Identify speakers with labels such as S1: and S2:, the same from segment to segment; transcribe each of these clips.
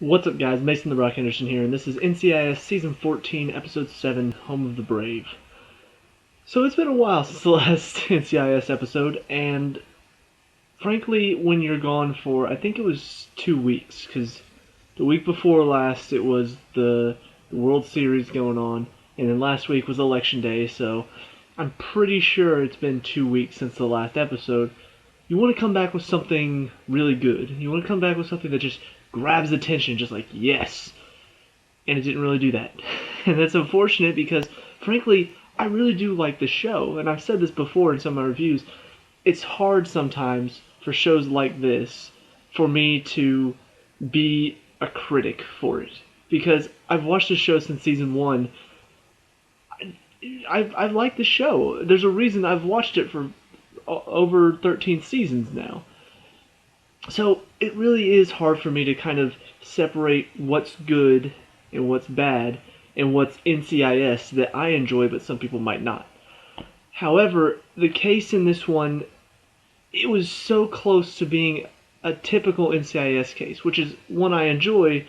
S1: What's up, guys? Mason the Rock Henderson here, and this is NCIS Season 14, Episode 7, Home of the Brave. So it's been a while since the last NCIS episode, and frankly, when you're gone for, I think it was 2 weeks, because the week before last it was the World Series going on, and then last week was Election Day, so I'm pretty sure it's been 2 weeks since the last episode. You want to come back with something really good. You want to come back with something that just grabs attention, just like, yes. And it didn't really do that. And that's unfortunate because, frankly, I really do like the show. And I've said this before in some of my reviews. It's hard sometimes for shows like this for me to be a critic for it. Because I've watched the show since season 1. I've liked the show. There's a reason I've watched it for over 13 seasons now. So it really is hard for me to kind of separate what's good and what's bad and what's NCIS that I enjoy but some people might not. However, the case in this one, it was so close to being a typical NCIS case, which is one I enjoy.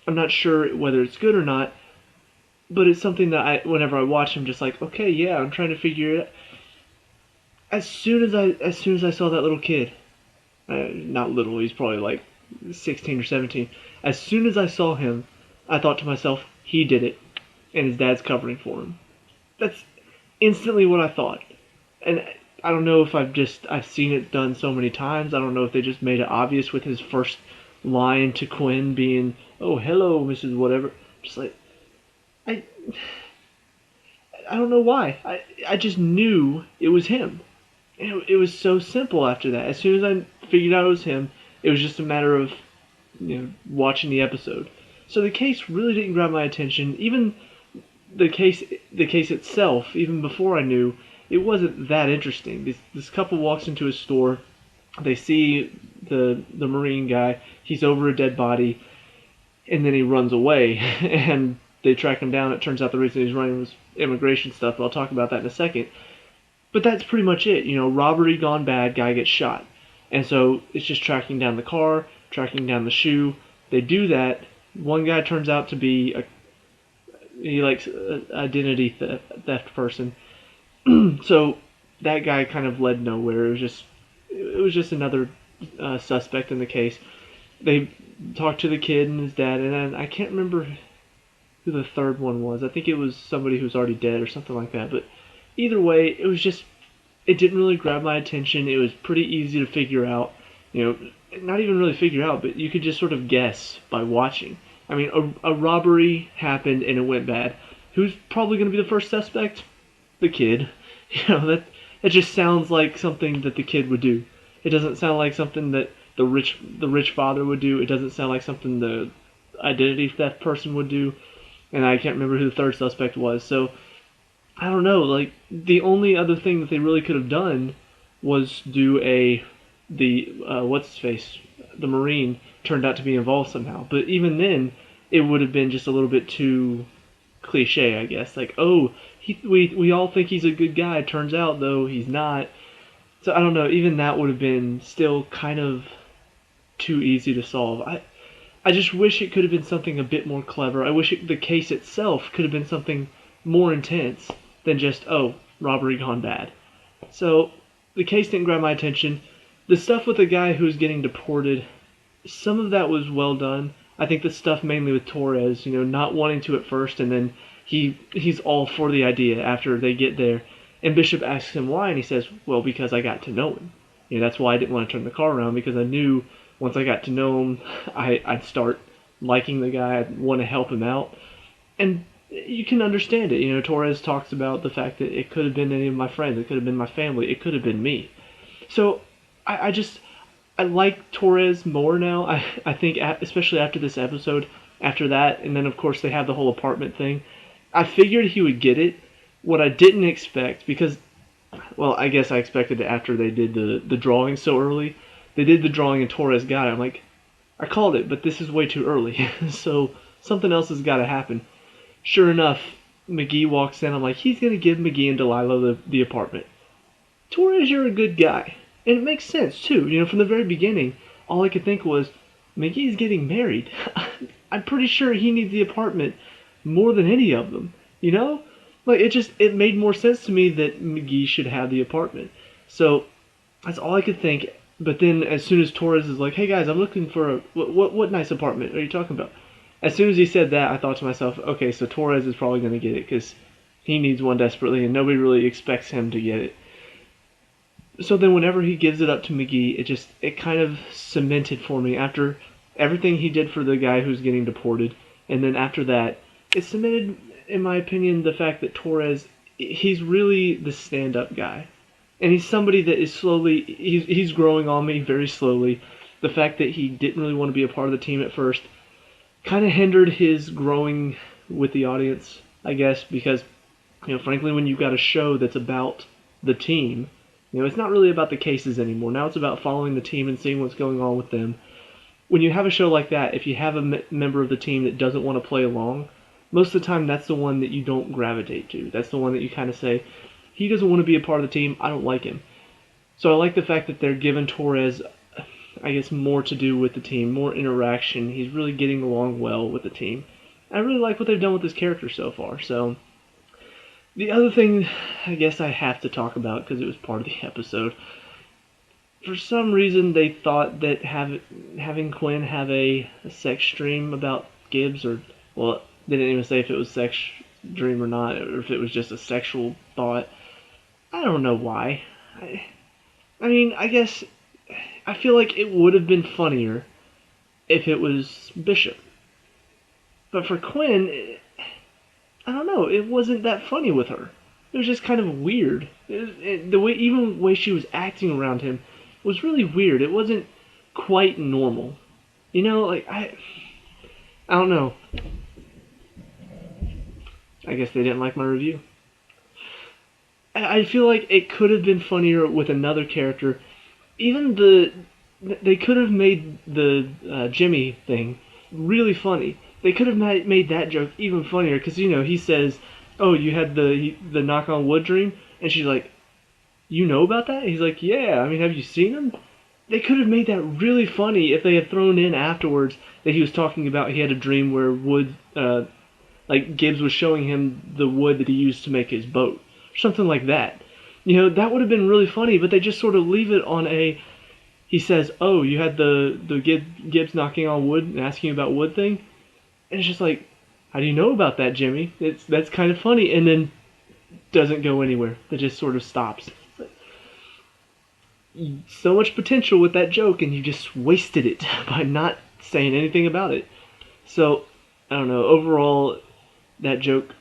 S1: I'm not sure whether it's good or not, but it's something that whenever I watch, I'm just like, okay, yeah, I'm trying to figure it out. As soon as I saw that little kid, not little, he's probably like 16 or 17. As soon as I saw him, I thought to myself, he did it, and his dad's covering for him. That's instantly what I thought. And I don't know if I've seen it done so many times. I don't know if they just made it obvious with his first line to Quinn being, "Oh, hello, Mrs. Whatever." Just like, I don't know why. I just knew it was him. It was so simple after that. As soon as I figured out it was him, it was just a matter of, watching the episode. So the case really didn't grab my attention. Even the case itself, even before I knew, it wasn't that interesting. This couple walks into a store. They see the Marine guy. He's over a dead body, and then he runs away. And they track him down. It turns out the reason he's running was immigration stuff. But I'll talk about that in a second. But that's pretty much it. Robbery gone bad, guy gets shot. And so it's just tracking down the car, tracking down the shoe. They do that. One guy turns out to be he likes identity theft person. So that guy kind of led nowhere. It was just another suspect in the case. They talked to the kid and his dad, and then I can't remember who the third one was. I think it was somebody who's already dead or something like that. But either way, it didn't really grab my attention. It was pretty easy to figure out. Not even really figure out, but you could just sort of guess by watching. I mean, a robbery happened and it went bad. Who's probably going to be the first suspect? The kid. That just sounds like something that the kid would do. It doesn't sound like something that the rich father would do. It doesn't sound like something the identity theft person would do. And I can't remember who the third suspect was. So I don't know, like, the only other thing that they really could have done was do what's-his-face, the Marine, turned out to be involved somehow. But even then, it would have been just a little bit too cliche, I guess. Like, oh, we all think he's a good guy, turns out, though, he's not. So I don't know, even that would have been still kind of too easy to solve. I just wish it could have been something a bit more clever. I wish the case itself could have been something more intense than just, oh, robbery gone bad. So the case didn't grab my attention. The stuff with the guy who's getting deported, some of that was well done. I think the stuff mainly with Torres, not wanting to at first, and then he's all for the idea after they get there. And Bishop asks him why, and he says, well, because I got to know him. That's why I didn't want to turn the car around, because I knew once I got to know him, I'd start liking the guy, I'd want to help him out. And you can understand it. Torres talks about the fact that it could have been any of my friends, it could have been my family, it could have been me. So I like Torres more now. I think, especially after this episode, after that, and then of course they have the whole apartment thing. I figured he would get it. What I didn't expect, because, well, I guess I expected it after they did the drawing so early. They did the drawing and Torres got it. I'm like, I called it, but this is way too early. So something else has got to happen. Sure enough, McGee walks in. I'm like, he's going to give McGee and Delilah the apartment. Torres, you're a good guy. And it makes sense, too. From the very beginning, all I could think was, McGee's getting married. I'm pretty sure he needs the apartment more than any of them. You know, like it made more sense to me that McGee should have the apartment. So that's all I could think. But then as soon as Torres is like, "Hey guys, I'm looking for a what nice apartment are you talking about?" As soon as he said that, I thought to myself, "Okay, so Torres is probably going to get it because he needs one desperately, and nobody really expects him to get it." So then whenever he gives it up to McGee, it kind of cemented for me after everything he did for the guy who's getting deported, and then after that, it cemented, in my opinion, the fact that Torres, he's really the stand-up guy, and he's somebody that is slowly he's growing on me very slowly. The fact that he didn't really want to be a part of the team at first kind of hindered his growing with the audience, I guess, because frankly, when you've got a show that's about the team, it's not really about the cases anymore. Now it's about following the team and seeing what's going on with them. When you have a show like that, if you have a member of the team that doesn't want to play along, most of the time that's the one that you don't gravitate to. That's the one that you kind of say, he doesn't want to be a part of the team, I don't like him. So I like the fact that they're giving Torres, I guess, more to do with the team, more interaction. He's really getting along well with the team. I really like what they've done with his character so far. So the other thing I guess I have to talk about, because it was part of the episode, for some reason they thought that having Quinn have a sex dream about Gibbs, or, well, they didn't even say if it was sex dream or not, or if it was just a sexual thought. I don't know why. I mean, I guess I feel like it would have been funnier if it was Bishop. But for Quinn, I don't know, it wasn't that funny with her. It was just kind of weird. The way she was acting around him was really weird. It wasn't quite normal. Like I don't know. I guess they didn't like my review. I feel like it could have been funnier with another character. They could have made the Jimmy thing really funny. They could have made that joke even funnier because he says, "Oh, you had the knock on wood dream," and she's like, "You know about that?" He's like, "Yeah. I mean, have you seen him?" They could have made that really funny if they had thrown in afterwards that he was talking about he had a dream where wood, like Gibbs was showing him the wood that he used to make his boat, or something like that. That would have been really funny. But they just sort of leave it on a. He says, "Oh, you had the Gibbs knocking on wood and asking about wood thing." And it's just like, how do you know about that, Jimmy? That's kind of funny, and then doesn't go anywhere. It just sort of stops. So much potential with that joke, and you just wasted it by not saying anything about it. So I don't know. Overall, that joke,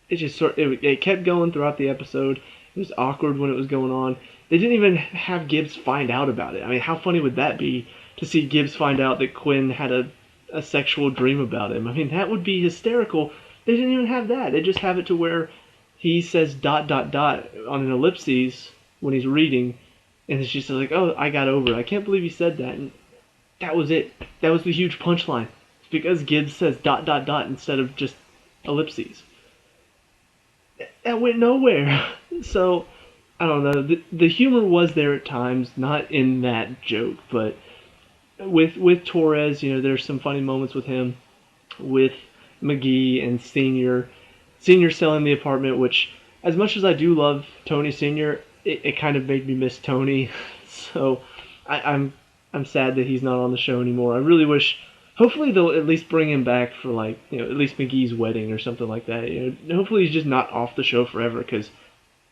S1: it kept going throughout the episode. It was awkward when it was going on. They didn't even have Gibbs find out about it. I mean, how funny would that be to see Gibbs find out that Quinn had a sexual dream about him? I mean, that would be hysterical. They didn't even have that. They just have it to where he says ... on an ellipses when he's reading, and it's just like, "Oh, I got over it. I can't believe he said that." And that was it. That was the huge punchline. It's because Gibbs says ... instead of just ellipses. That went nowhere. So, I don't know. The humor was there at times, not in that joke, but with Torres, there's some funny moments with him, with McGee and Senior selling the apartment, which, as much as I do love Tony Senior, it kind of made me miss Tony. So I'm sad that he's not on the show anymore. I really wish. Hopefully they'll at least bring him back for at least McGee's wedding or something like that. Hopefully he's just not off the show forever, because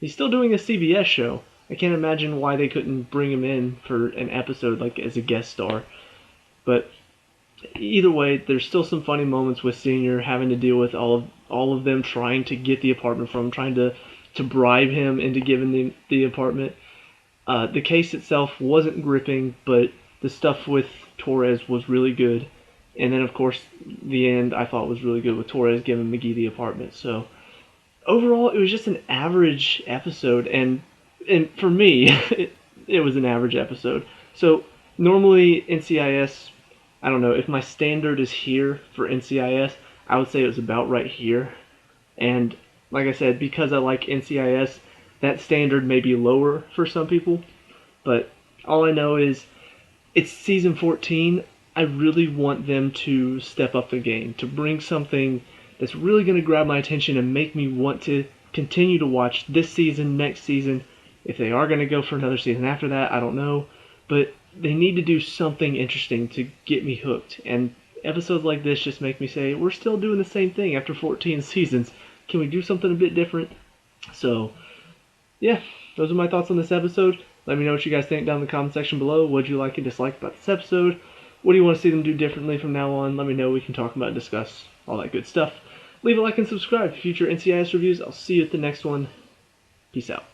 S1: he's still doing a CBS show. I can't imagine why they couldn't bring him in for an episode as a guest star. But either way, there's still some funny moments with Senior having to deal with all of them trying to get the apartment from him, trying to bribe him into giving the apartment. The case itself wasn't gripping, but the stuff with Torres was really good. And then, of course, the end I thought was really good with Torres giving McGee the apartment. So overall, it was just an average episode, and for me, it was an average episode. So normally NCIS, I don't know, if my standard is here for NCIS, I would say it was about right here. And like I said, because I like NCIS, that standard may be lower for some people. But all I know is it's season 14. I really want them to step up their game, to bring something that's really going to grab my attention and make me want to continue to watch this season, next season. If they are going to go for another season after that, I don't know. But they need to do something interesting to get me hooked. And episodes like this just make me say, we're still doing the same thing after 14 seasons. Can we do something a bit different? So, yeah, those are my thoughts on this episode. Let me know what you guys think down in the comment section below. What you like and dislike about this episode? What do you want to see them do differently from now on? Let me know. We can talk about and discuss all that good stuff. Leave a like and subscribe for future NCIS reviews. I'll see you at the next one. Peace out.